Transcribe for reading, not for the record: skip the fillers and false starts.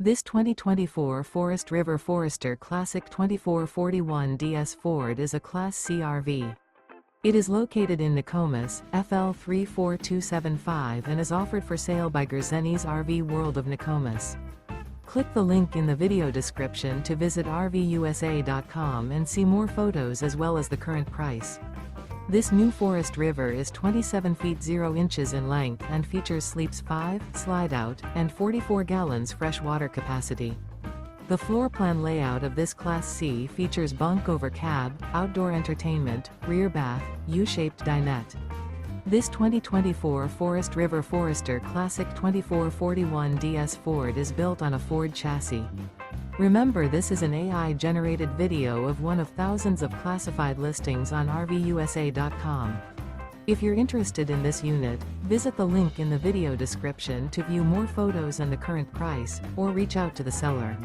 This 2024 Forest River Forester Classic 2441 DS Ford is a Class C RV. It is located in Nokomis, FL 34275 and is offered for sale by Gerzeny's RV World of Nokomis. Click the link in the video description to visit RVUSA.com and see more photos as well as the current price. This new Forest River is 27 feet 0 inches in length and features sleeps 5, slide-out, and 44 gallons fresh water capacity. The floor plan layout of this Class C features bunk over cab, outdoor entertainment, rear bath, U-shaped dinette. This 2024 Forest River Forester Classic 2441 DS Ford is built on a Ford chassis. Remember, this is an AI-generated video of one of thousands of classified listings on RVUSA.com. If you're interested in this unit, visit the link in the video description to view more photos and the current price, or reach out to the seller.